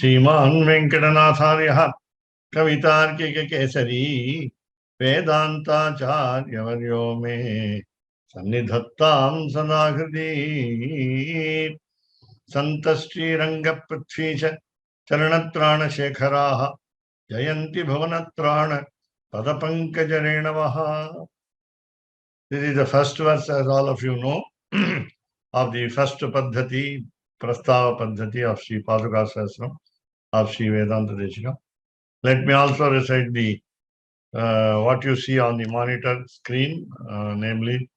Sriman Venkatanatharya Kavitarkika Kesari Vedantacharya Varyome Sannidhattam Sadahridi Santashri Ranga Prithvisha Charanatrana Shekharaha Jayanti Bhavanatrana Padapankajarenavaha. This is the first verse, as all of you know, of the first Paddhati, Prabhava Paddhati of Sri Padukasahasram of Sri Vedantadeshika. Let me also recite the what you see on the monitor screen, namely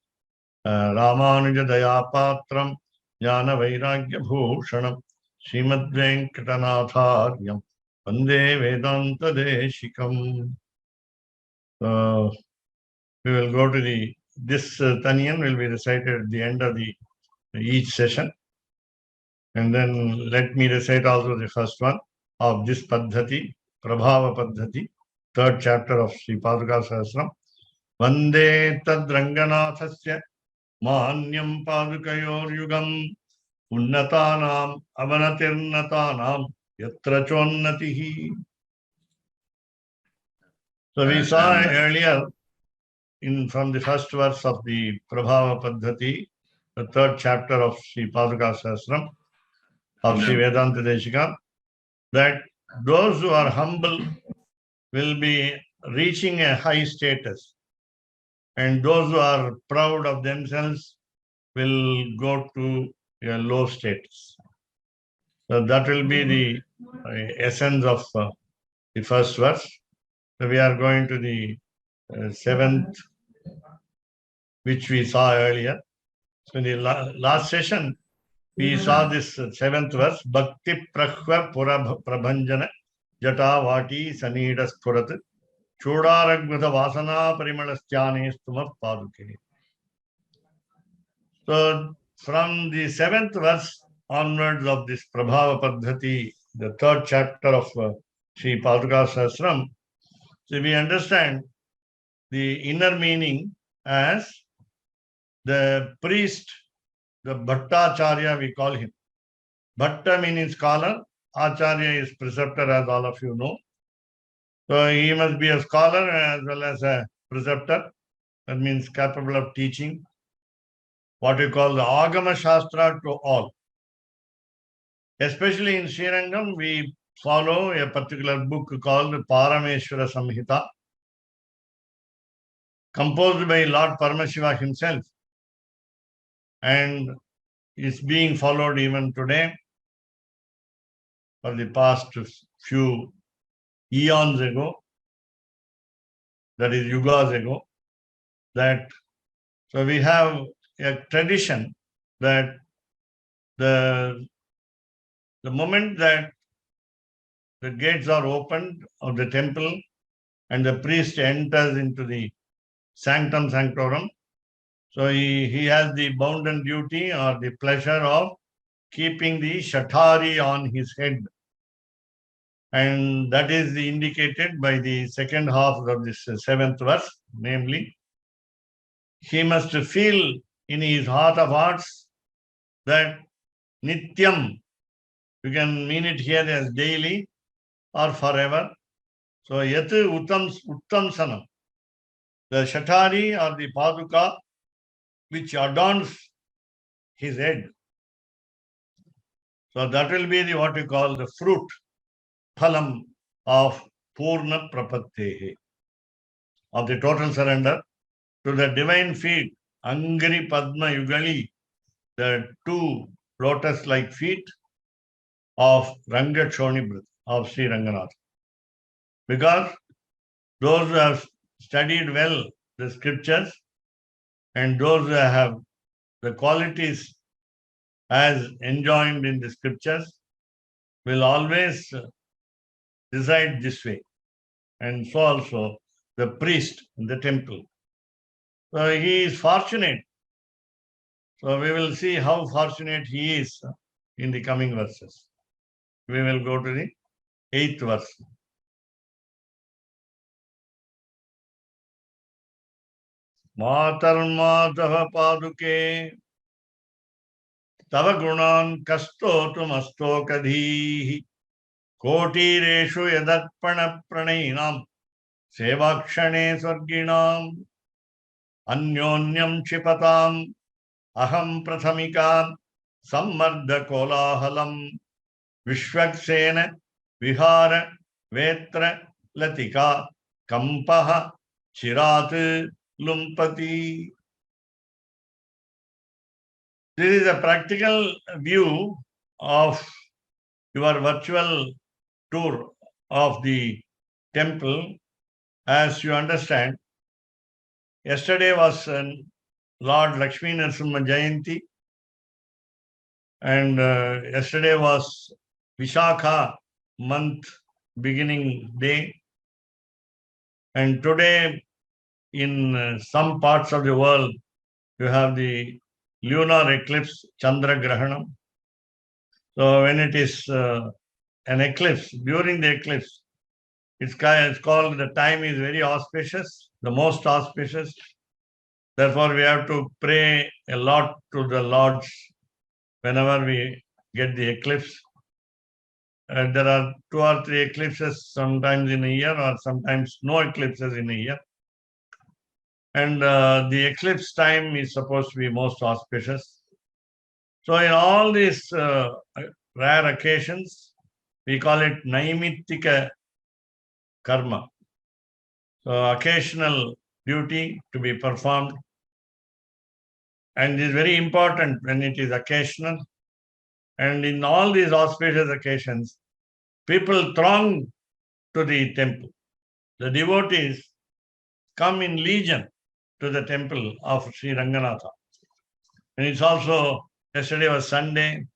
Ramanuja Dayapatram Jnana Vairagya Bhushanam Srimad Venkatanatharyam Vande Vedantadeshikam. We will go to this Taniyan will be recited at the end of each session. And then let me recite also the first one of this Paddhati, Prabhava Paddhati, third chapter of Sri Padukasahasram. Vande Tadranganathasya Manyam Padukayor Yugam Unnatanam Avanatirnatanam Yatra Chonnatihi. So we saw earlier from the first verse of the Prabhava Paddhati, the third chapter of Sri Padukasahasram of Sri Vedantadeshika, that those who are humble will be reaching a high status, and those who are proud of themselves will go to a low status. So that will be the essence of the first verse. So we are going to the seventh, which we saw earlier. So in the last session, we saw this seventh verse, Bhakti Prahva Prabhanjana Jata Vati Sanidas Purat Chodaragvata Vasana Parimalasthane Stuma Paduke. So from the seventh verse onwards of this Prabhava Paddhati, the third chapter of Sri Padukasahasram, so we understand the inner meaning as the priest, the Bhattacharya we call him. Bhatta meaning scholar, Acharya is preceptor, as all of you know. So he must be a scholar as well as a preceptor. That means capable of teaching what we call the Agama Shastra to all. Especially in Srirangam, we follow a particular book called Parameshwara Samhita, composed by Lord Paramashiva himself, and is being followed even today for the past few eons ago, that is yugas ago, that so we have a tradition that the moment that the gates are opened of the temple and the priest enters into the sanctum sanctorum, so he has the bounden duty or the pleasure of keeping the shatari on his head. And that is indicated by the second half of this seventh verse, namely, he must feel in his heart of hearts that Nityam, you can mean it here as daily or forever. So Yat Uttam Sanam, the Shatari or the Paduka which adorns his head. So that will be what we call the fruit, phalam of Purna Prapattehe, of the total surrender to the divine feet, Angri Padma Yugali, the two lotus-like feet of Ranga Chonibrit, of Sri Ranganath. Because those who have studied well the scriptures and those who have the qualities as enjoined in the scriptures will always reside this way. And so also the priest in the temple. So he is fortunate. So we will see how fortunate he is in the coming verses. We will go to the 8th verse. Matarmadava Paduke Tava Gunan Kastotum Astokadhihi Kotireshu yadarpana pranainam sevakshane swarginam anyonyam chipatam aham prathamikam sammardha kolahalam vishwaksena vihara vetra latika kampaha chirat lumpati. This is a practical view of your virtual tour of the temple. As you understand, yesterday was Lord Lakshmi Narasimha Jayanti, and yesterday was Vishakha month beginning day, and today in some parts of the world you have the lunar eclipse, Chandra Grahanam. So when it is an eclipse, during the eclipse, it's called, the time is very auspicious, the most auspicious. Therefore, we have to pray a lot to the Lords whenever we get the eclipse. There are 2 or 3 eclipses sometimes in a year, or sometimes no eclipses in a year. And the eclipse time is supposed to be most auspicious. So in all these rare occasions, we call it naimittika karma. So occasional duty to be performed. And it is very important when it is occasional. And in all these auspicious occasions, people throng to the temple. The devotees come in legion to the temple of Sri Ranganatha. And it's also, yesterday was Sunday,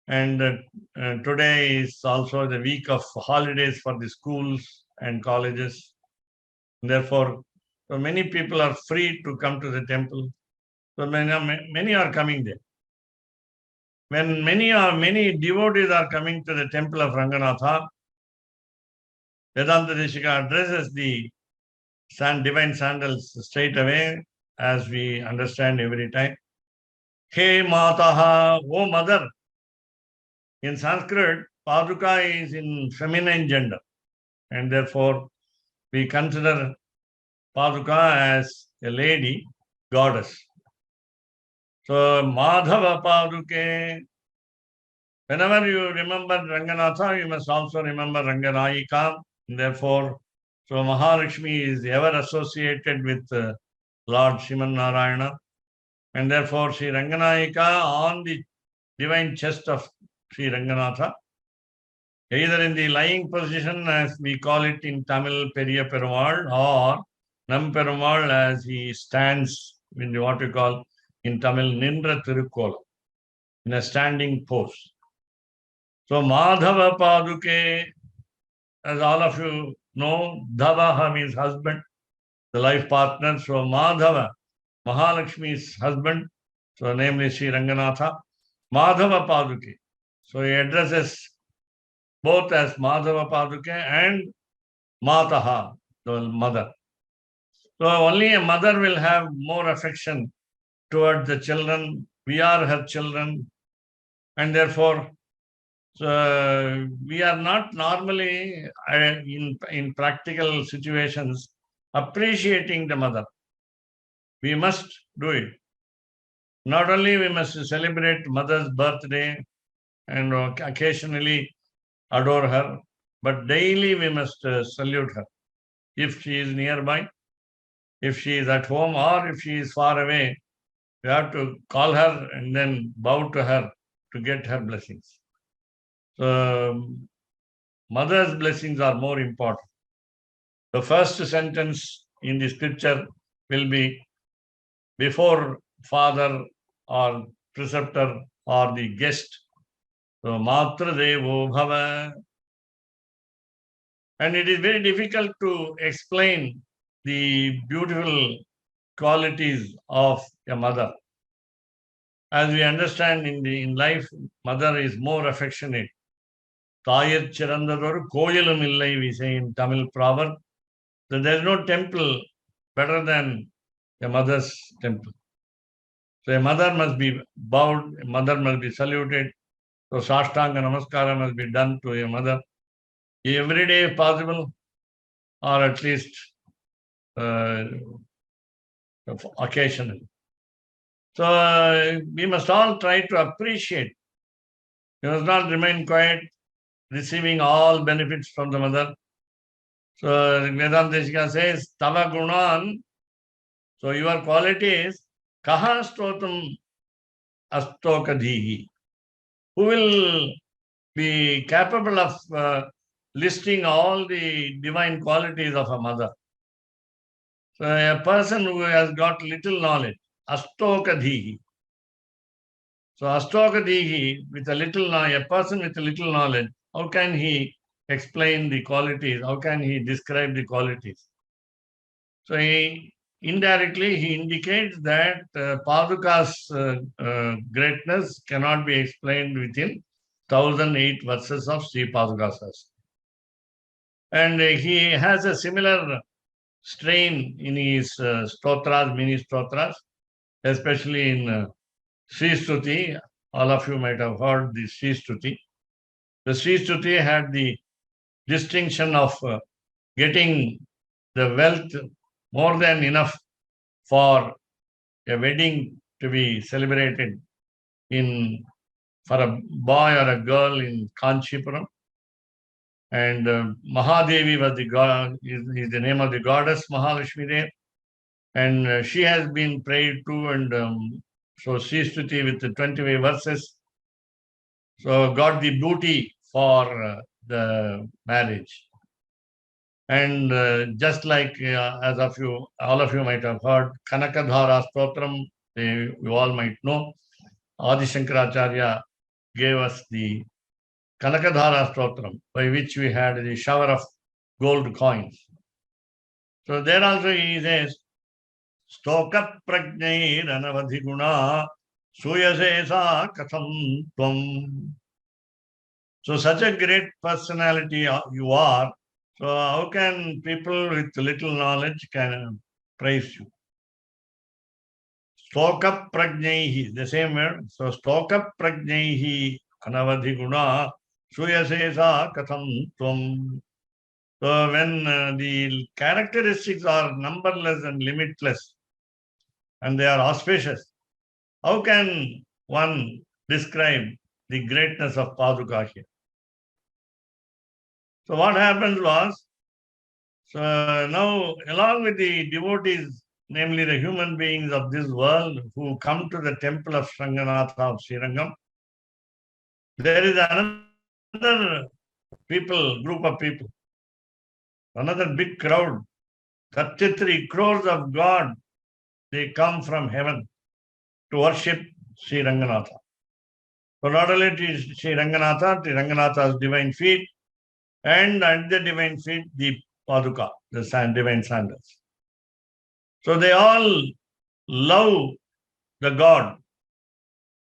and today is also the week of holidays for the schools and colleges. Therefore, so many people are free to come to the temple. So many are coming there. When many devotees are coming to the temple of Ranganatha, Vedantadeshika addresses the divine sandals straight away, as we understand every time. He Mataha, O mother. In Sanskrit, Paduka is in feminine gender, and therefore we consider Paduka as a lady goddess. So Madhava Paduke. Whenever you remember Ranganatha, you must also remember Ranganayika. Therefore, so Mahalakshmi is ever associated with Lord Sriman Narayana. And therefore, Sri Ranganayika on the divine chest of Sri Ranganatha, either in the lying position, as we call it in Tamil, Periya Perumal, or Nam Perumal, as he stands in what we call in Tamil, Nindra Tirukkola, in a standing pose. So Madhava Paduke, as all of you know, Dhavaha means husband, the life partner. So Madhava, Mahalakshmi's husband, so namely Sri Ranganatha, Madhava Paduke. So he addresses both as Madhava Paduke and Mataha, the mother. So only a mother will have more affection towards the children. We are her children, and therefore, so we are not normally in practical situations appreciating the mother. We must do it. Not only we must celebrate mother's birthday and occasionally adore her, but daily we must salute her. If she is nearby, if she is at home, or if she is far away, we have to call her and then bow to her to get her blessings. So mother's blessings are more important. The first sentence in the scripture will be before father or preceptor or the guest. So Matra Devo Bhava. And it is very difficult to explain the beautiful qualities of a mother. As we understand in life, mother is more affectionate. Tayir Chirandadoru Koyilum Illai, we say in Tamil proverb. So there is no temple better than a mother's temple. So a mother must be bowed, a mother must be saluted. So Sashtanga Namaskara must be done to your mother every day if possible, or at least occasionally. So we must all try to appreciate. We must not remain quiet, receiving all benefits from the mother. So Vedantadeshika says, Tava Gunan, so your qualities, Kaha Stotam Astokadhihi. Who will be capable of listing all the divine qualities of a mother? So a person who has got little knowledge, Astokadhihi. So Astokadhihi, with a little knowledge, a person with a little knowledge, how can he explain the qualities? How can he describe the qualities? So indirectly, he indicates that Paduka's greatness cannot be explained within 1008 verses of Sri Padukasahasram. And he has a similar strain in his stotras, mini stotras, especially in Sri Stuti. All of you might have heard the Sri Stuti. The Sri Stuti had the distinction of getting the wealth more than enough for a wedding to be celebrated for a boy or a girl in Kanchipuram. And Mahadevi was the god, is the name of the goddess Mahalakshmi there. And she has been prayed to, and so Sri Stuti with the 25 verses, so got the booty for the marriage. And just like as all of you might have heard, Kanakadhara Stotram, you all might know, Adi Shankaracharya gave us the Kanakadhara Stotram, by which we had the shower of gold coins. So there also he says, Stoka prajnair anavadhiguna suyasesa katham tvam. So such a great personality you are, so how can people with little knowledge can praise you? Stoka prajnaihi, the same word. So stoka prajnaihi anavadhiguna suyasesa katham tvam. So when the characteristics are numberless and limitless, and they are auspicious, how can one describe the greatness of Paduka here? So what happened was, so now along with the devotees, namely the human beings of this world who come to the temple of Sranganatha of Srirangam, there is another group of people, another big crowd, 33 crores of God, they come from heaven to worship Sri Ranganatha. So not only to Sri Ranganatha's divine feet, and at the divine feet, the Paduka, the divine sandals. So they all love the God.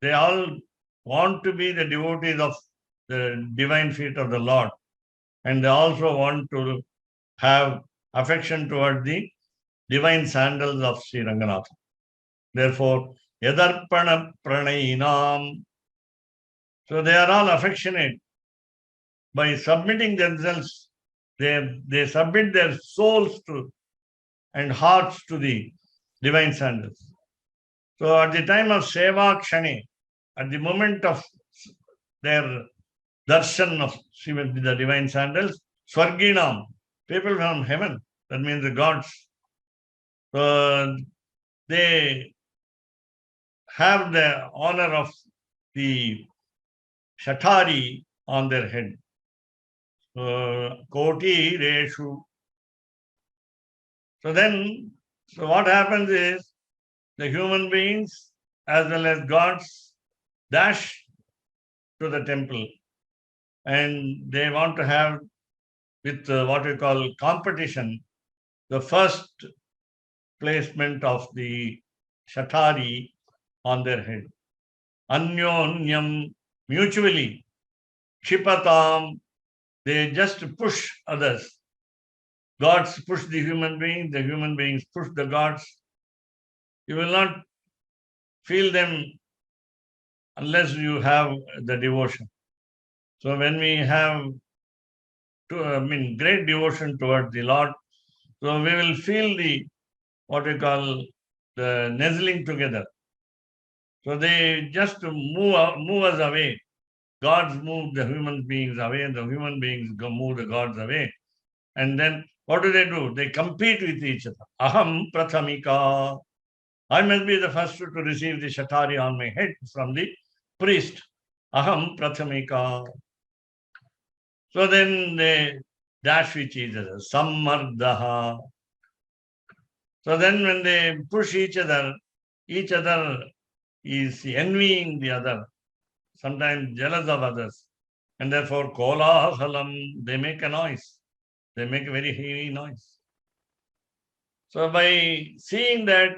They all want to be the devotees of the divine feet of the Lord. And they also want to have affection toward the divine sandals of Sri Ranganatha. Therefore, Yadarpana Pranainam. So they are all affectionate. By submitting themselves, they submit their souls to and hearts to the divine sandals. So at the time of Seva Kshane, at the moment of their darshan of the divine sandals, Swarginam, people from heaven, that means the gods, they have the honor of the Shatari on their head. Koti Reshu. So what happens is the human beings as well as gods dash to the temple, and they want to have with what we call competition, the first placement of the Shatari on their head. Anyonyam, mutually, Kshipatam, they just push others. Gods push the human beings push the gods. You will not feel them unless you have the devotion. So when we have great devotion towards the Lord, so we will feel the, what we call, the nuzzling together. So they just move us away. Gods move the human beings away, and the human beings move the gods away. And then what do? They compete with each other. Aham prathamika. I must be the first to receive the shatari on my head from the priest. Aham prathamika. So then they dash with each other. Sammardaha. So then when they push each other is envying the other, sometimes jealous of others. And therefore, kolahalam, they make a noise. They make a very heavy noise. So by seeing that,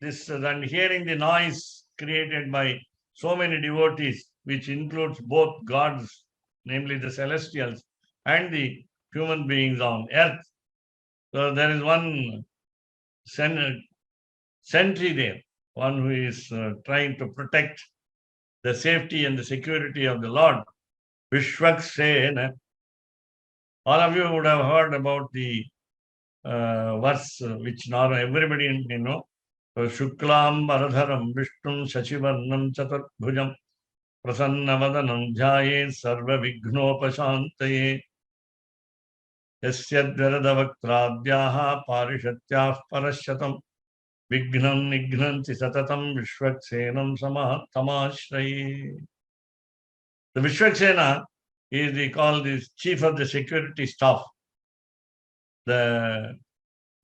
this and hearing the noise created by so many devotees, which includes both gods, namely the celestials, and the human beings on earth. So there is one sentry there, one who is trying to protect the safety and the security of the Lord. Vishwaksena. All of you would have heard about the verse which now everybody may know. Shuklam Varadharam Vishnum Shachivarnam Chaturbhujam Prasannavadanam Dhyaye Sarva Vignopashantaye Yasyadvaradavaktrabhyaha Parishatyah Parashatam Vignam Nignanti Satatam Vishwaksenam Tamashraye. The Vishwaksena is called the chief of the security staff, the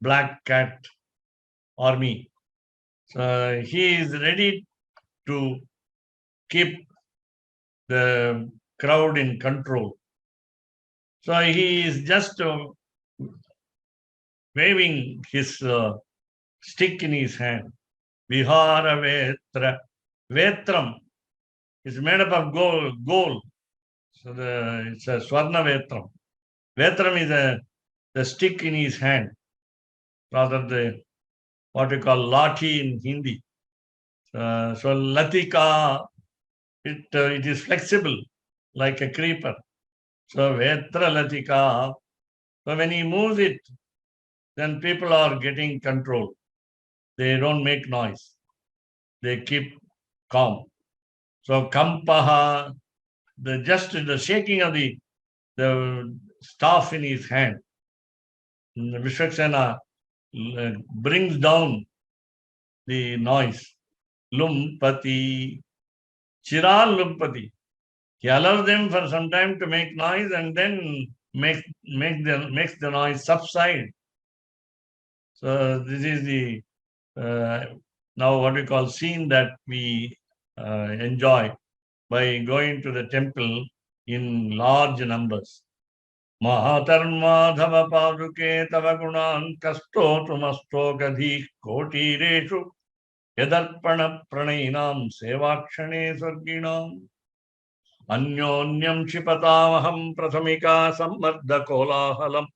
Black Cat Army. So he is ready to keep the crowd in control. So he is just waving his stick in his hand. Vihara Vetra. Vetram is made up of gold. So it's a Swarna Vetram. Vetram is the stick in his hand, rather what we call lati in Hindi. So latika, it is flexible like a creeper. So vetra latika. So when he moves it, then people are getting control. They don't make noise. They keep calm. So kampaha, the shaking of the staff in his hand. Vishwaksena brings down the noise. Lumpati, Chiral Lumpati. He allows them for some time to make noise and then makes the noise subside. So this is the now what we call scene that we enjoy by going to the temple in large numbers. Mahatarmadhava paduke tava gunan kasto tumasto gadhi kotireshu yadarpana pranainam sevakshane sarginam anyonyam shipatamaham prathamika sammardha kolahalam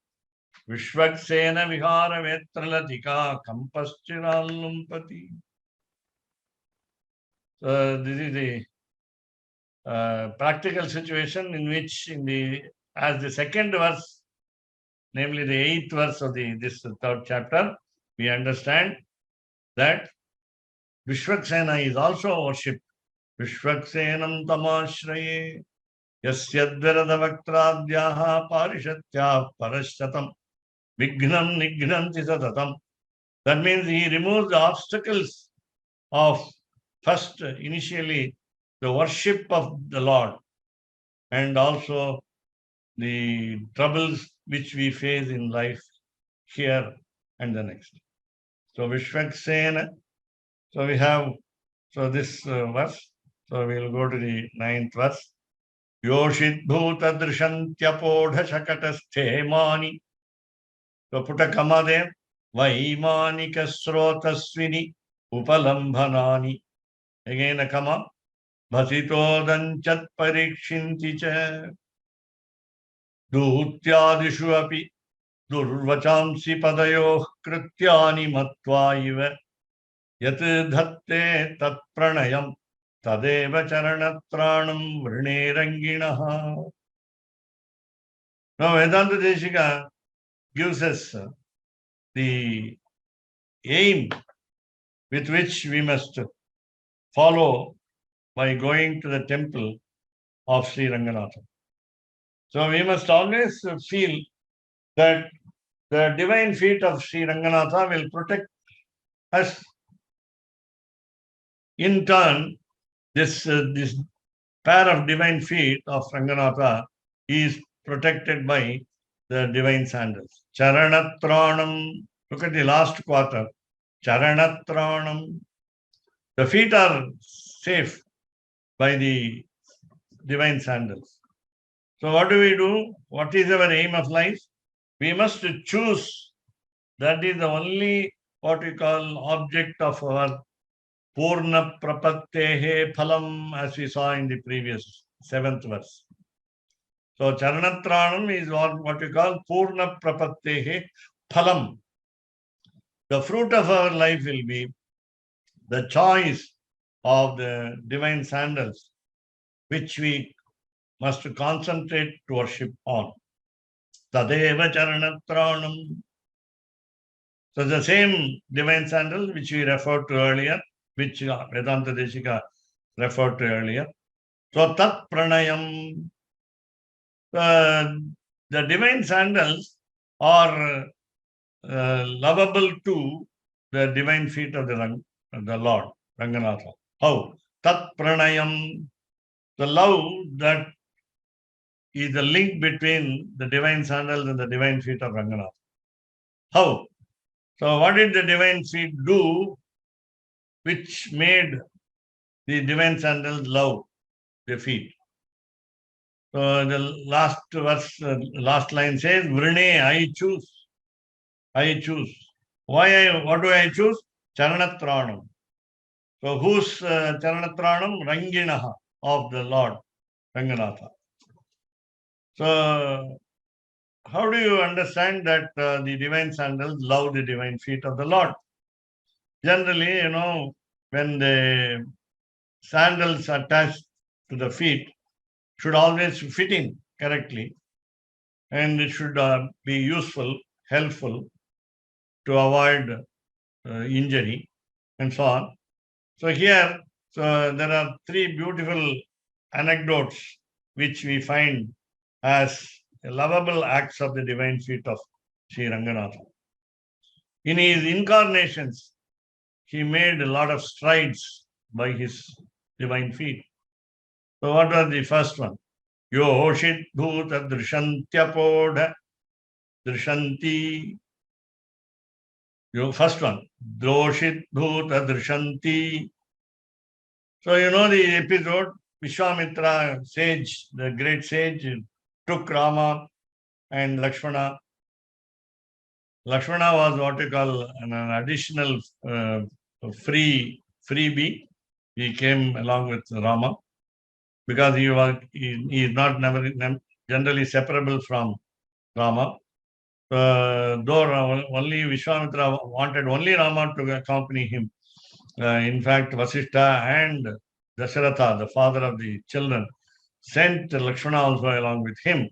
Vishwaksena vihara vetralatika kampaschiral So this is the practical situation in which as the second verse, namely the 8th verse of this third chapter, we understand that Vishwaksena is also worshipped. Vishwaksenam tamashraye yasyadvaradavaktrabhyaha parishatyah parashatam vignam nignanti satatam. That means he removes the obstacles of first, initially, the worship of the Lord and also the troubles which we face in life here and the next. So Vishwaksena. So we have this verse. So we will go to the 9th verse. Yoshit bhuta drishantyapodha shakatasthe mani. So put a comma there. Vaimanika srotasvini upalambhanani. Again a comma. Bhasitodanchat parikshinti cha. Dutyadishu api durvachamsi padayoh krityani matva iva. Yat dhatte tat pranayam Tadeva charanatranam vrine. Now Vedantadeshika gives us the aim with which we must follow by going to the temple of Sri Ranganatha. So we must always feel that the divine feet of Sri Ranganatha will protect us. In turn, this pair of divine feet of Ranganatha is protected by the divine sandals. Charanatranam. Look at the last quarter. Charanatranam. The feet are safe by the divine sandals. So what do? What is our aim of life? We must choose. That is the only what we call object of our Purna Prapattehe Phalam, as we saw in the previous 7th verse. So Charanatranam is what we call Purna Prapattehe Phalam. The fruit of our life will be the choice of the divine sandals, which we must concentrate to worship on. Tadeva Charanatranam. So the same divine sandal which we referred to earlier, which Vedantadeshika referred to earlier. So Tat Pranayam. The divine sandals are lovable to the divine feet of the Lord, Ranganatha. How? Tat Pranayam. The love that is the link between the divine sandals and the divine feet of Ranganatha. How? So what did the divine feet do which made the divine sandals love the feet? So the last verse, last line says, Vrine, I choose. I choose. What do I choose? Charanatranam. So whose Charanatranam? Ranginaha, of the Lord, Ranganatha. So how do you understand that the divine sandals love the divine feet of the Lord? Generally, when the sandals attached to the feet should always fit in correctly, and it should be useful, helpful to avoid injury and so on. So here, there are 3 beautiful anecdotes which we find as lovable acts of the divine feet of Sri Ranganatha. In his incarnations, he made a lot of strides by his divine feet. So what was the first one? Yoshit bhuta drishantyapodha drishanti. First one. Doshit bhuta drishanti. So you know the episode, Vishwamitra sage, the great sage, took Rama and Lakshmana. Lakshmana was what you call an additional freebie. He came along with Rama because he is not generally separable from Rama. Though only Vishwamitra wanted only Rama to accompany him. In fact, Vasishtha and Dasharatha, the father of the children, sent Lakshmana also along with him,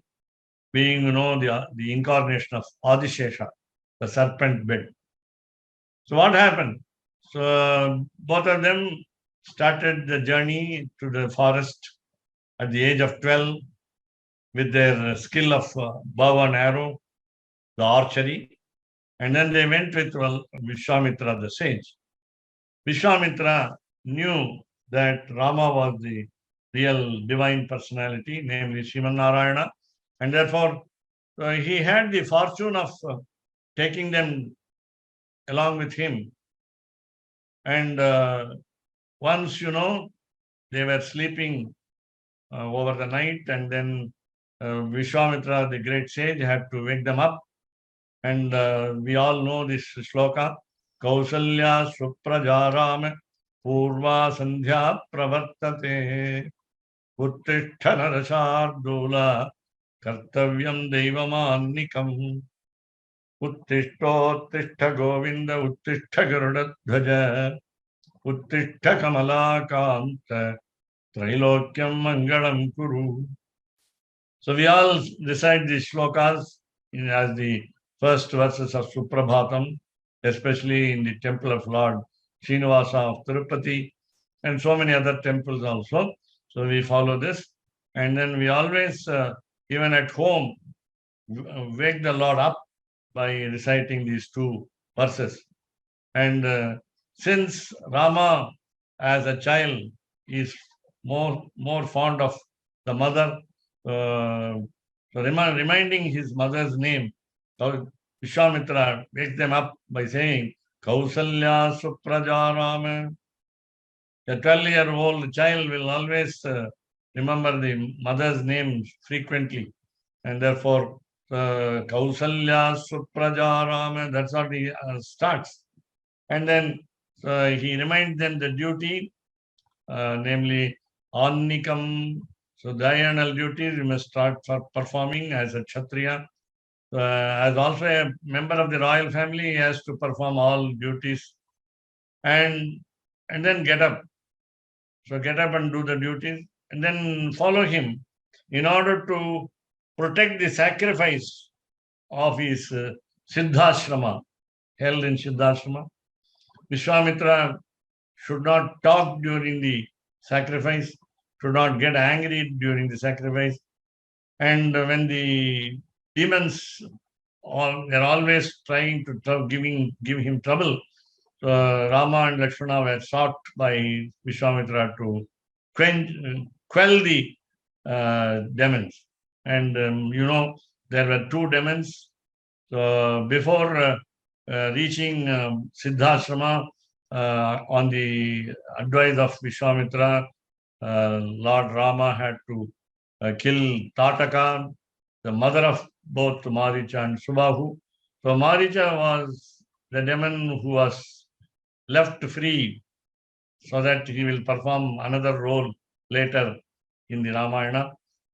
being the incarnation of Adishesha, the serpent bed. So what happened? So both of them started the journey to the forest at the age of 12 with their skill of bow and arrow, the archery, and then they went with Vishwamitra the sage. Vishwamitra knew that Rama was the real divine personality, namely Sriman and therefore he had the fortune of taking them along with him. And once, they were sleeping over the night, and then Vishwamitra, the great sage, had to wake them up. And we all know this shloka, Kausalya Suprajarama Purva Sandhya Pravartate Uttishta Narashardula Kartavyam Devamanikam Uttishtottishta Govinda Uttishta Garudadhaja. Uttishta Kamalakanta Trailokyam Mangalam Kuru. So we all recite these shlokas as the first verses of Suprabhatam, especially in the temple of Lord Srinivasa of Tirupati and so many other temples also. So we follow this. And then we always, even at home, wake the Lord up by reciting these two verses. And since Rama, as a child, is more fond of the mother, so reminding his mother's name, Vishwamitra wakes them up by saying, Kausalya Suprajarama. A 12-year-old child will always remember the mother's name frequently, and therefore Kausalya Suprajarama, that's how he starts. And then he reminds them the duty, namely Annikam. So diurnal duties you must start performing as a Kshatriya. As also a member of the royal family, he has to perform all duties and then get up. So get up and do the duties and then follow him in order to protect the sacrifice of his Siddhashrama, held in Siddhashrama. Vishwamitra should not talk during the sacrifice, should not get angry during the sacrifice. And when the demons were always trying to give him trouble, Rama and Lakshmana were sought by Vishwamitra to quell the demons. And there were two demons. So before reaching Siddhashrama, on the advice of Vishwamitra, Lord Rama had to kill Tataka, the mother of both Maricha and Subahu. So Maricha was the demon who was left free so that he will perform another role later in the Ramayana.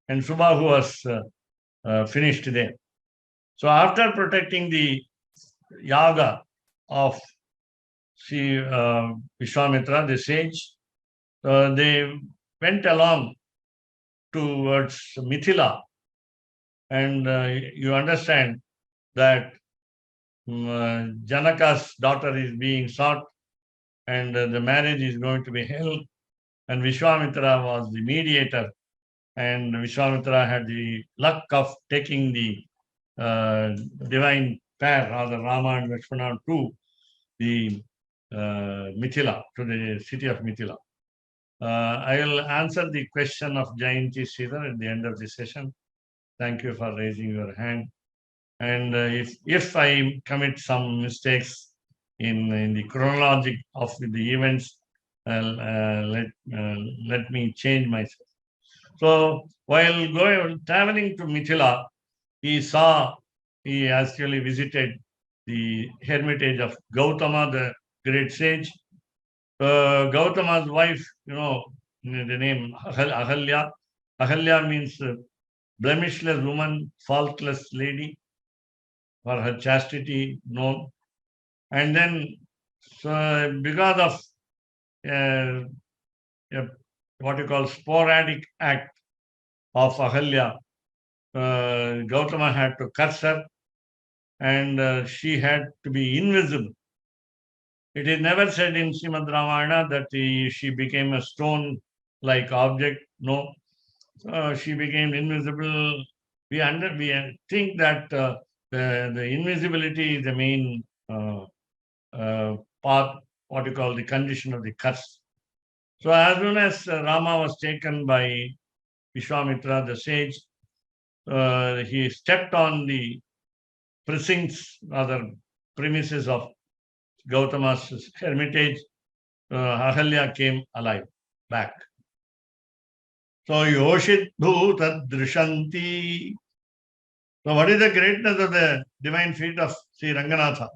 And Subahu was finished there. So after protecting the yaga of Vishwamitra, the sage, they went along towards Mithila. And you understand that Janaka's daughter is being sought and the marriage is going to be held. And Vishwamitra was the mediator. And Vishwamitra had the luck of taking the divine pair, rather Rama and Lakshmana, to the Mithila, to the city of Mithila. I will answer the question of Jayanti Sridhar at the end of the session. Thank you for raising your hand. And if I commit some mistakes in the chronology of the events, let me change myself. So while traveling to Mithila, he actually visited the hermitage of Gautama, the great sage. Gautama's wife, the name Ahalya. Ahalya means blemishless woman, faultless lady, for her chastity known. And then, so because of what you call sporadic act of Ahalya, Gautama had to curse her, and she had to be invisible. It is never said in Srimad Ramayana that she became a stone-like object. No, she became invisible. We think that the invisibility is the main path, what you call the condition of the curse. So as soon as Rama was taken by Vishwamitra, the sage, he stepped on the precincts, rather premises of Gautama's hermitage. Ahalya came alive, back. So Yoshit Bhuta Drishanti. So what is the greatness of the divine feet of Sri Ranganatha?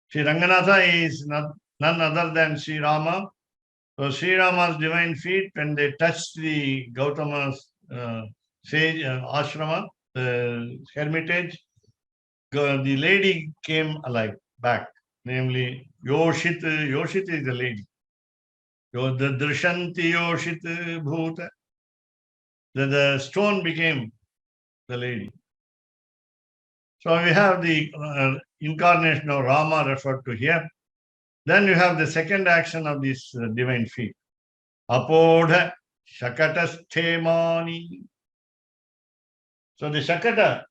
Sri Ranganatha is none other than Sri Rama. So Sri Rama's divine feet, when they touched the Gautama's sage ashrama, the hermitage, the lady came alive, back. Namely, Yoshit is the lady. The Drishanti Yoshit Bhuta. The stone became the lady. So we have the incarnation of Rama referred to here. Then you have the second action of this divine feet. Apodha Shakatasthemani. So the Shakata,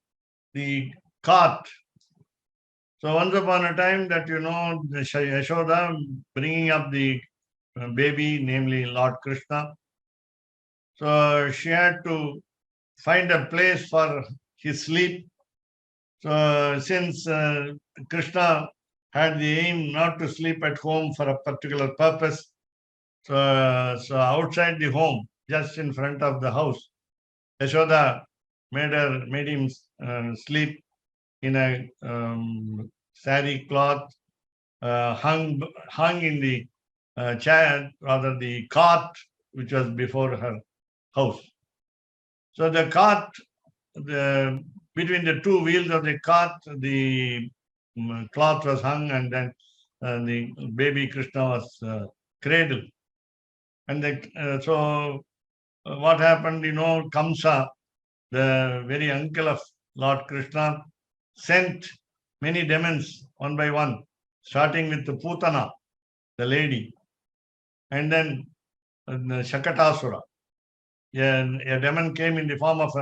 the cart. So once upon a time that the Yashoda bringing up the baby, namely Lord Krishna. So she had to find a place for his sleep. So since Krishna had the aim not to sleep at home for a particular purpose, so outside the home, just in front of the house, Yashoda made him sleep in a sari cloth hung in the chair, rather the cart which was before her house. So the cart, between the two wheels of the cart, the cloth was hung, and then the baby Krishna was cradled. And so what happened, Kamsa, the very uncle of Lord Krishna, sent many demons one by one, starting with the Putana, the lady, and then Shakatasura. A demon came in the form of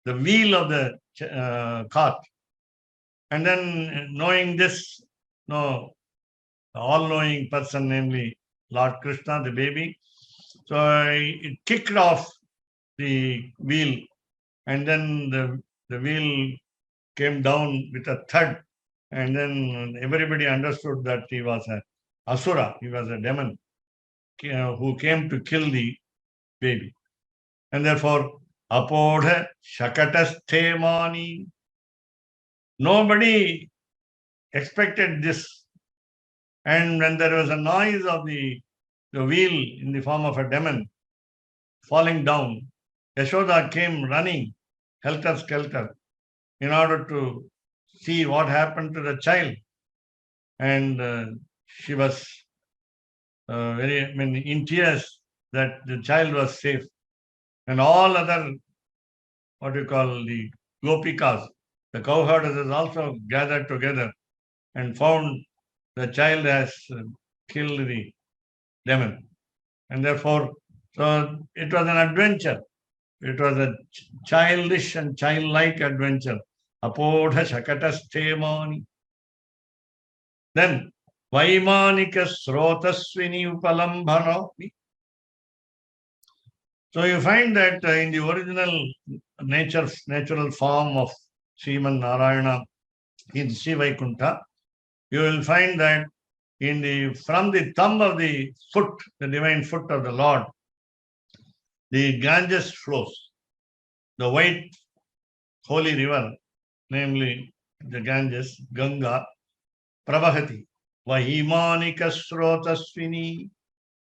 the wheel of the cart. And then knowing this, all-knowing person, namely Lord Krishna, the baby, so it kicked off the wheel, and then the wheel came down with a thud, and then everybody understood that he was an asura, he was a demon who came to kill the baby. And therefore, apodha shakatasthemani. Nobody expected this. And when there was a noise of the wheel in the form of a demon falling down, Yashoda came running helter-skelter in order to see what happened to the child. And she was in tears that the child was safe. And all other, the gopikas, the cowherders, also gathered together and found the child has killed the demon. And therefore, so it was an adventure. It was a childish and childlike adventure. Apodha shakatasthemani. Then, vaimanika srotasvini upalambhanami. So you find that in the original natural form of Sriman Narayana in Sri Vaikuntha, you will find that from the thumb of the foot, the divine foot of the Lord, the Ganges flows, the white holy river, namely the Ganges, Ganga, Prabhati, Vahimanika Srotasvini.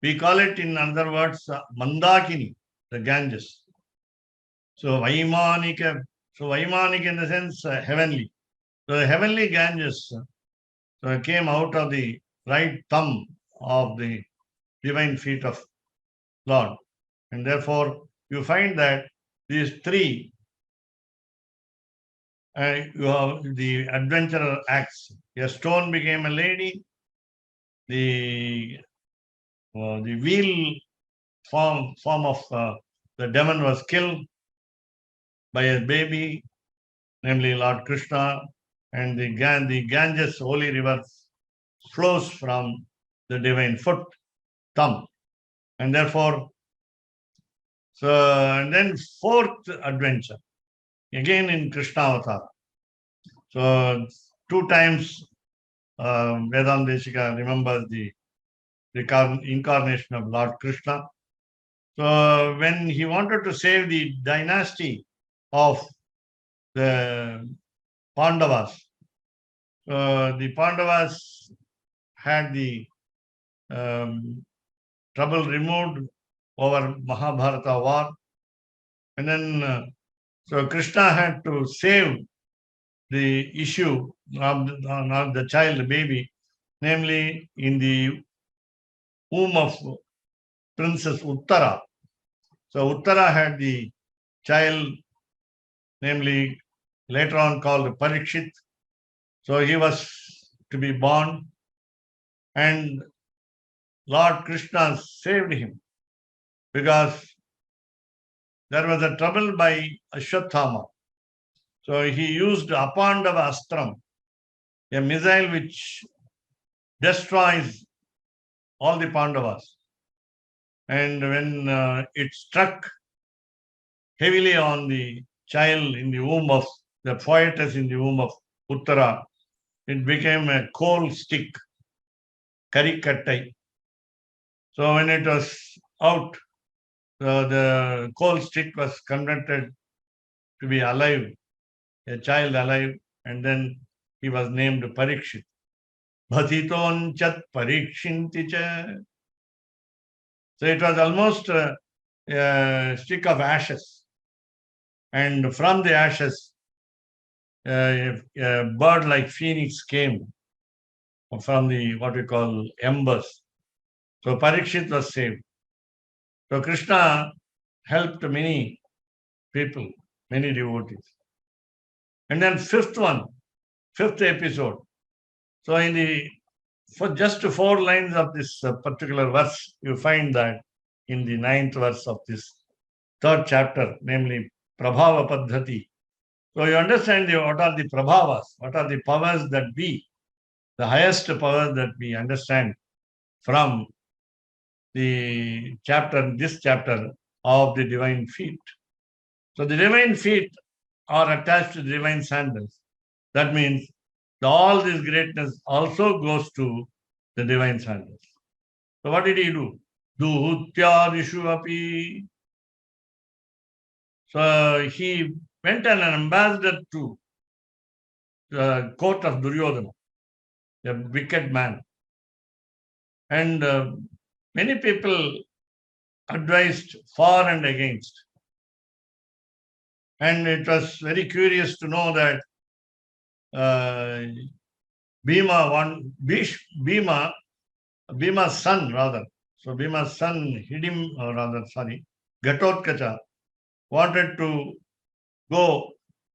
We call it, in other words, Mandakini, the Ganges. So Vahimanika in the sense heavenly. So the heavenly Ganges came out of the right thumb of the divine feet of Lord. And therefore, you find that these three, you have the adventurer acts. A stone became a lady. The wheel form of the demon was killed by a baby, namely Lord Krishna, and the Ganges holy river flows from the divine foot, thumb. And therefore, and then fourth adventure, again in Krishna avatar. So 2 times Vedantadeshika remembers the incarnation of Lord Krishna. So when he wanted to save the dynasty of the Pandavas, the Pandavas had the trouble removed over Mahabharata war. And then, so Krishna had to save the issue of the child, the baby, namely in the womb of Princess Uttara. So Uttara had the child, namely later on called Parikshit. So he was to be born, and Lord Krishna saved him because there was a trouble by Ashwatthama. So he used Apandava Astram, a missile which destroys all the Pandavas. And when it struck heavily on the child in the womb of the poetess in the womb of Uttara, it became a coal stick, karikattai. So when it was out, the coal stick was converted to be alive, a child alive, and then he was named Parikshit. Bhatiton chat parikshinti cha. So it was almost a stick of ashes. And from the ashes, a bird like phoenix came from the what we call embers. So Parikshit was saved. So Krishna helped many people, many devotees. And then fifth episode. So for just 4 lines of this particular verse, you find that in the 9th verse of this 3rd chapter, namely Prabhava Paddhati. So you understand what are the Prabhavas, what are the powers that be, the highest powers that we understand from this chapter of the divine feet. So the divine feet are attached to the divine sandals. That means all this greatness also goes to the divine sandals. So what did he do? Duhutyadishu api. So he went as an ambassador to the court of Duryodhana, a wicked man. And many people advised for and against. And it was very curious to know that Bhima's son rather. So Bhima's son Ghatotkacha wanted to go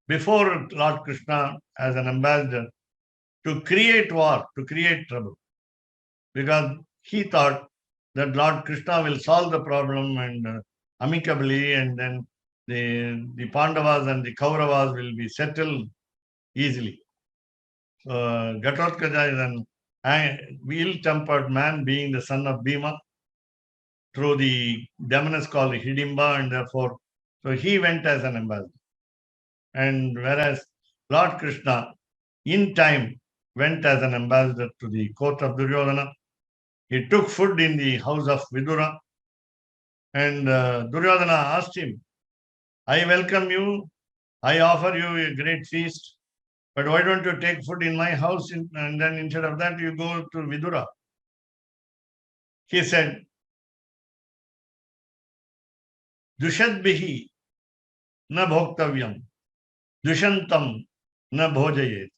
before Lord Krishna as an ambassador to create war, to create trouble. Because he thought that Lord Krishna will solve the problem and amicably, and then the Pandavas and the Kauravas will be settled easily. So Ghatotkacha is an ill-tempered man, being the son of Bhima, through the demoness called Hidimba, and therefore, so he went as an ambassador. And whereas Lord Krishna, in time, went as an ambassador to the court of Duryodhana. He took food in the house of Vidura, and Duryodhana asked him, I welcome you, I offer you a great feast, but why don't you take food in my house, and then instead of that you go to Vidura? He said, Dushadbihi na bhoktavyam, dushantam na bhojayet.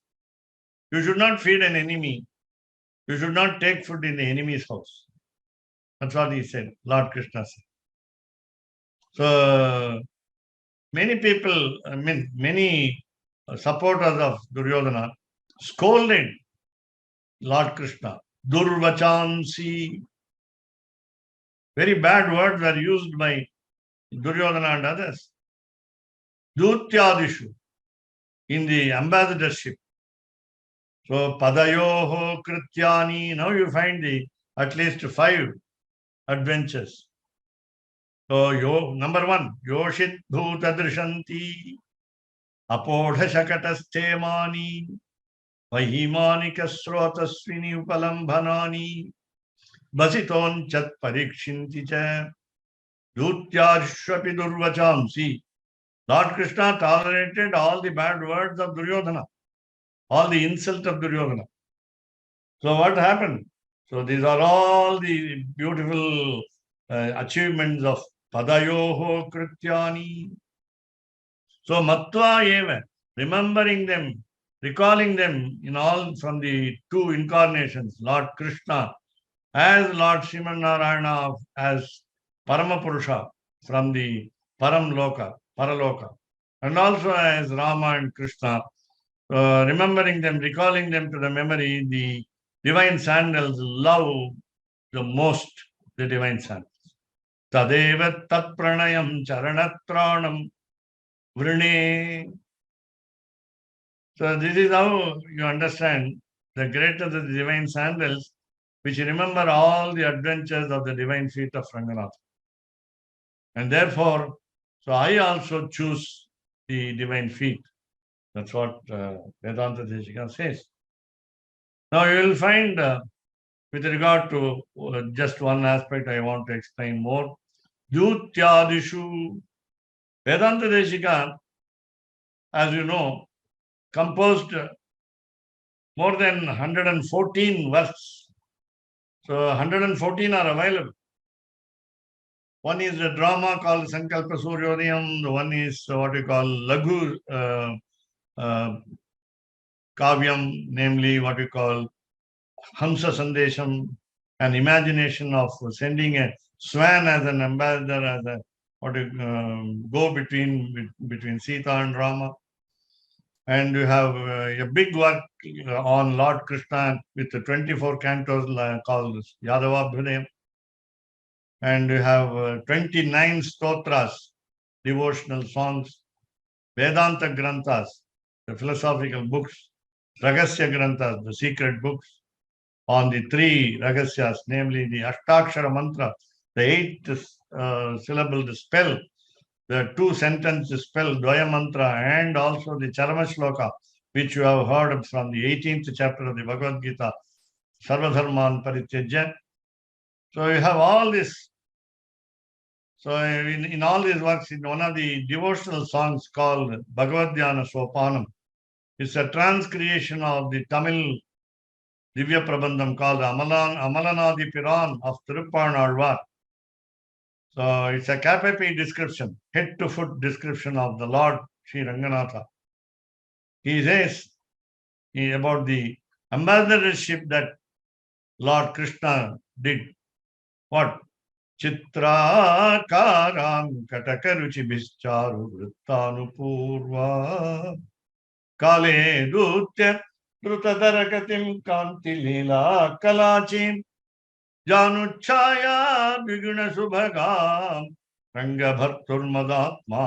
You should not feed an enemy. You should not take food in the enemy's house. That's what he said, Lord Krishna said. So many people, many supporters of Duryodhana scolded Lord Krishna. Durvachansi. Very bad words were used by Duryodhana and others. Dutyadishu, in the ambassadorship. So Padayoho Krityani. Now you find at least 5 adventures. So number 1, Yoshit Bhutadrishanti, Apodha Shakatastemani, Vahimanika Srotasvini Upalambhanani, Basiton Chat Parikshinti cha, Dutyarshvapi Durvachamsi. Lord Krishna tolerated all the bad words of Duryodhana, all the insult of Duryodhana. So what happened? So these are all the beautiful achievements of Padayoho Krityani. So Matva Eva, remembering them, recalling them in all from the 2 incarnations, Lord Krishna as Lord Sriman Narayana as Paramapurusha from the Paramloka, Paraloka. And also as Rama and Krishna, remembering them, recalling them to the memory, the divine sandals love the most the divine sandals. Tadeva tat pranayam charanatranam vrine. So this is how you understand the greater the divine sandals, which remember all the adventures of the divine feet of Ranganatha. And therefore, so I also choose the divine feet. That's what Vedantadeshika says. Now you will find, with regard to just one aspect I want to explain more, Dhyutyadishu. Vedantadeshika, as you know, composed more than 114 verses. So 114 are available. One is a drama called Sankalpa Suryodayam. The one is what we call Laghu Kavyam, namely what we call Hamsa Sandesham, an imagination of sending a swan as an ambassador, as a what go between Sita and Rama. And you have a big work on Lord Krishna with the 24 cantos called Yadavabhyudayam. And you have 29 stotras, devotional songs, Vedanta Granthas, the philosophical books, Ragasya Granthas, the secret books, on the three Ragasyas, namely the Ashtakshara Mantra, the 8 syllable spell, the 2-sentence spell, Dvaya Mantra, and also the Charama Shloka, which you have heard from the 18th chapter of the Bhagavad Gita, Sarvadharman Parityajya. So you have all this. So in all these works, in one of the devotional songs called Bhagavad Dhyana Sopanam, it's a transcreation of the Tamil Divya Prabandham called Amalanadi Piran of Thirunarayanan. So it's a capillary description, head to foot description of the Lord Sri Ranganatha. He says about the ambassadorship that Lord Krishna did. What? Chitrakaram katakaruchi bhischaru vrittanupurva kale dutya drutadarakatim kanti lila kalachim Januchaya Viguna Subhagam Ranga Bhatturmadatma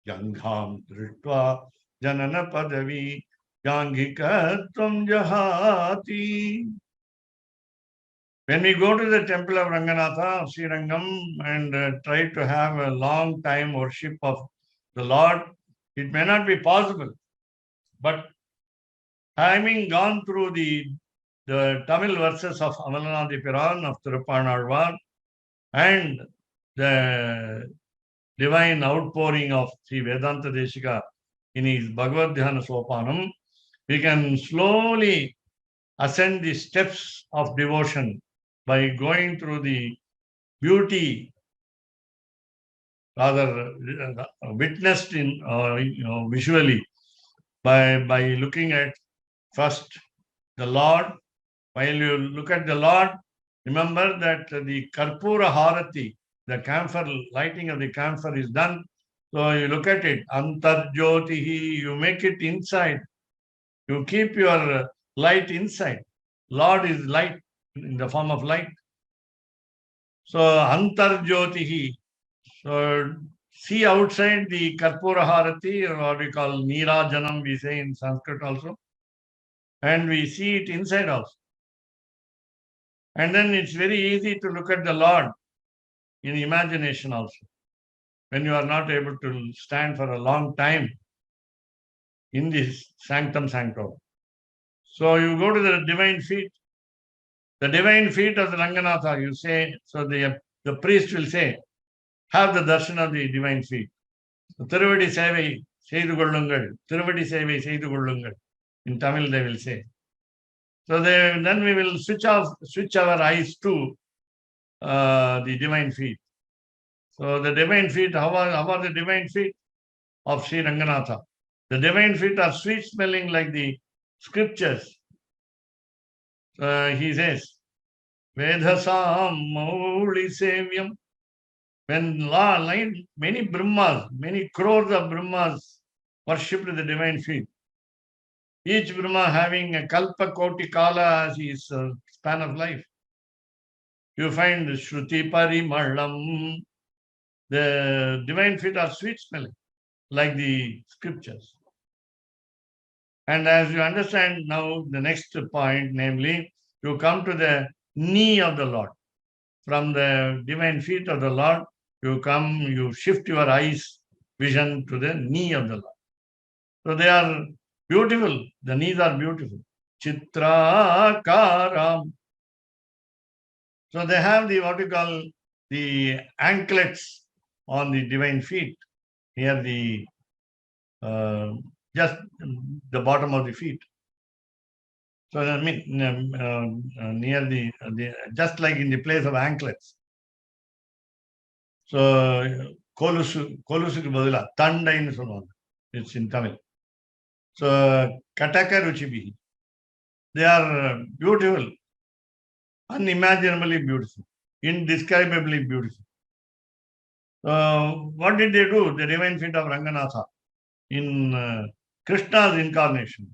Jangham Dritva Janana Padavi Jangikatvam Jahati. When we go to the temple of Ranganatha, Sri Rangam, and try to have a long time worship of the Lord, it may not be possible. But having gone through the Tamil verses of Amalanadi Piran of Thirunarayanan and the divine outpouring of Sri Vedantadeshika in his Bhagavad Dhyana Sopanam, we can slowly ascend the steps of devotion by going through the beauty, rather witnessed in visually by looking at first the Lord. While you look at the Lord, remember that the Karpura Harati, the camphor, lighting of the camphor is done. So you look at it, Antarjyotihi, you make it inside. You keep your light inside. Lord is light in the form of light. So Antarjyotihi. So see outside the Karpura Harati, or what we call Nirajanam, we say in Sanskrit also. And we see it inside also. And then it's very easy to look at the Lord in imagination also. When you are not able to stand for a long time in this sanctum sanctum. So you go to the divine feet. The divine feet of the Ranganatha, you say, so the priest will say, have the darshan of the divine feet. Thiruvadi sevai seidu kollungal. Thiruvadi sevai seidu kollungal. In Tamil they will say. So then we will switch our eyes to the divine feet. So the divine feet, how are the divine feet of Sri Ranganatha? The divine feet are sweet smelling like the scriptures. He says, Vedhasam Mauli Sevyam When many Brahmas, many crores of Brahmas worshipped the divine feet, each Brahma having a kalpa koti kala as his span of life. You find Shruti Parimalam, the divine feet are sweet smelling, like the scriptures. And as you understand now the next point, namely, you come to the knee of the Lord. From the divine feet of the Lord, you shift your eyes vision to the knee of the Lord. So they are beautiful. The knees are beautiful. Chitra Karam. So they have the what you call the anklets on the divine feet near the just the bottom of the feet. So I mean near the just like in the place of anklets. So kolusuku badila tanda nu solluvaanga. It's in Tamil. So kataka ruchibihi. They are beautiful, unimaginably beautiful, indescribably beautiful. What did they do? The divine feet of Ranganatha in Krishna's incarnation.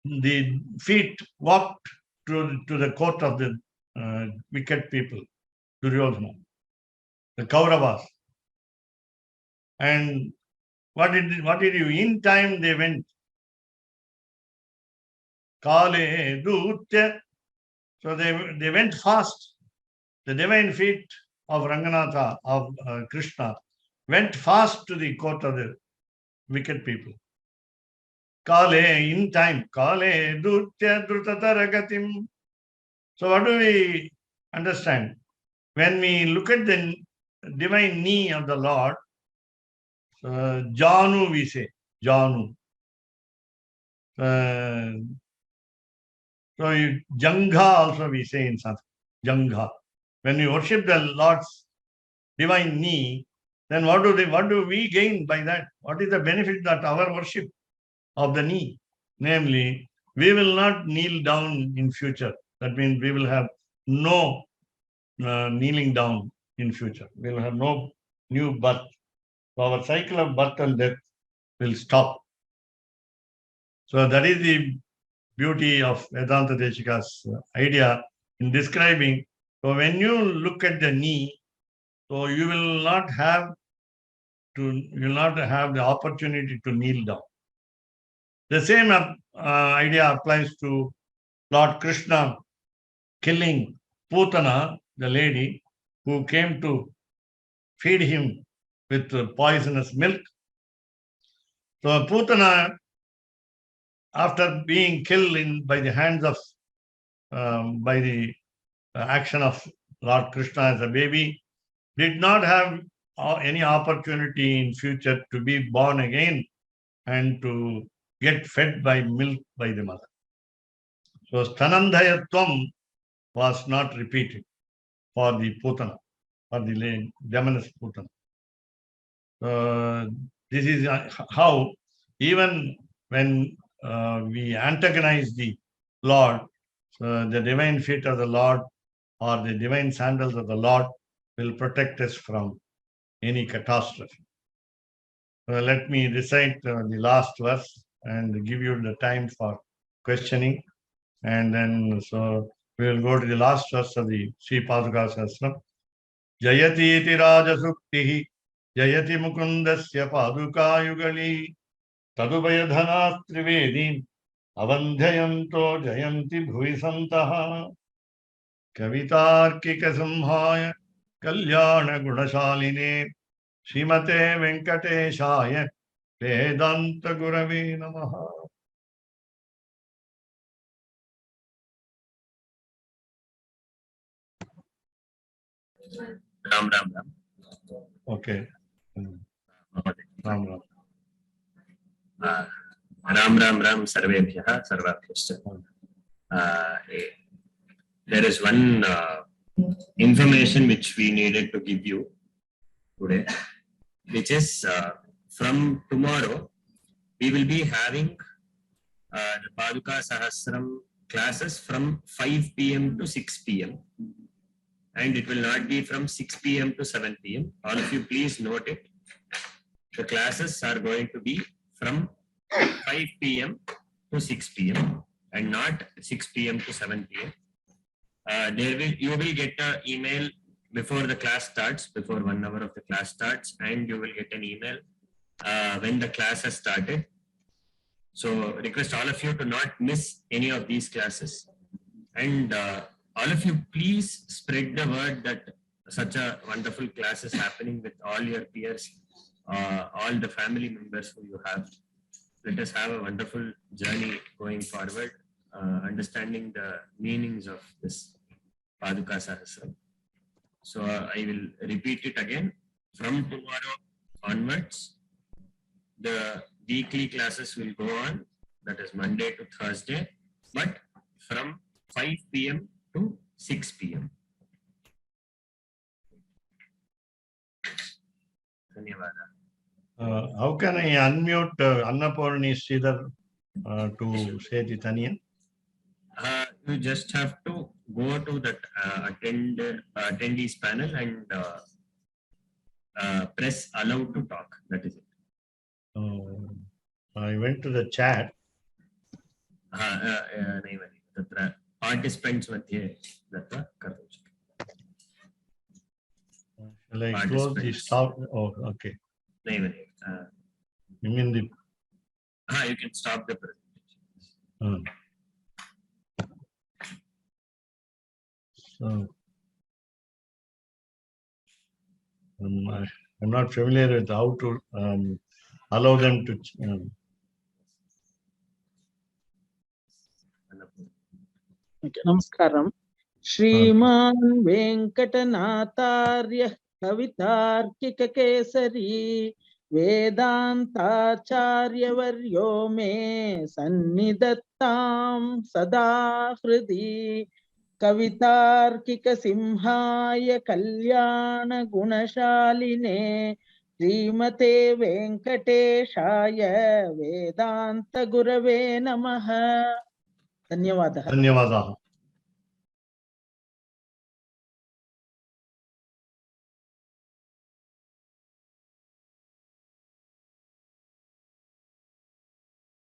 The feet walked to the court of the wicked people, Duryodhana, the Kauravas. And what did you? In time they went. Kale Dutya. So they went fast. The divine feet of Ranganatha, of Krishna, went fast to the court of the wicked people. Kale, in time. Kale Dutya Drutataragatim. So what do we understand? When we look at the divine knee of the Lord, Janu we say, Janu. So Jangha also we say in Sanskrit, Jangha. When we worship the Lord's divine knee, then what do we gain by that? What is the benefit that our worship of the knee? Namely, we will not kneel down in future. That means we will have no kneeling down in future. We will have no new birth. So our cycle of birth and death will stop. So that is the beauty of Vedantadeshika's idea in describing. So when you look at the knee, so you will not have the opportunity to kneel down. The same idea applies to Lord Krishna killing Putana, the lady who came to feed him with poisonous milk. So Putana, after being killed by the hands of by the action of Lord Krishna as a baby, did not have any opportunity in future to be born again and to get fed by milk by the mother. So Stanandhayatvam was not repeated for the Putana, for the demoness Putana. This is how even when we antagonize the Lord, the divine feet of the Lord or the divine sandals of the Lord will protect us from any catastrophe. Let me recite the last verse and give you the time for questioning. And then, so we will go to the last verse of the Sri Padukasahasram. Jayati iti raja suktihi, jayati mukundasya padukayugali, tadubhayadhana trivedi, avandhayanto jayanti bhuvisantaha, kavitarkika samhaya, kalyana gunashaline, Srimate Venkateshaya Vedanta Gurave Namaha. Ram Ram Ram. Okay. Ram Ram. Ram Ram Ram Sarvebhyah Sarvabhyascha. There is one information which we needed to give you today, which is from tomorrow we will be having the Padukasahasram classes from 5 p.m. to 6 p.m. and it will not be from 6 p.m. to 7 p.m. All of you please note it. The classes are going to be from 5 p.m. to 6 p.m. and not 6 p.m. to 7 p.m. You will get an email before the class starts, before 1 hour of the class starts, and you will get an email when the class has started. So request all of you to not miss any of these classes, and all of you please spread the word that such a wonderful class is happening with all your peers, all the family members who you have. Let us have a wonderful journey going forward, understanding the meanings of this Padukasahasram. So I will repeat it again. From tomorrow onwards, the weekly classes will go on, that is Monday to Thursday, but from 5 p.m. to 6 p.m. How can I unmute Annapurni Sridhar to say the Taniyan? You just have to go to that attendees panel and press allow to talk. That is it. I went to the chat. Participants मध्ये दत्वा कर्तुं शक्यते. Shall I close the stop? Oh, okay. You mean the? You can stop the presentation. So, I'm not familiar with how to allow them to. Okay, namaskaram. Shriman Venkatanatharya Kavitarkika Kesari Vedantacharya Varyo me Sannidattam Sada Hridi Kavitarkika Simhaya Kalyana Gunashaline Srimate Venkateshaya Vedanta Gurave Namaha. Dhanyavadaha. Dhanyavadaha.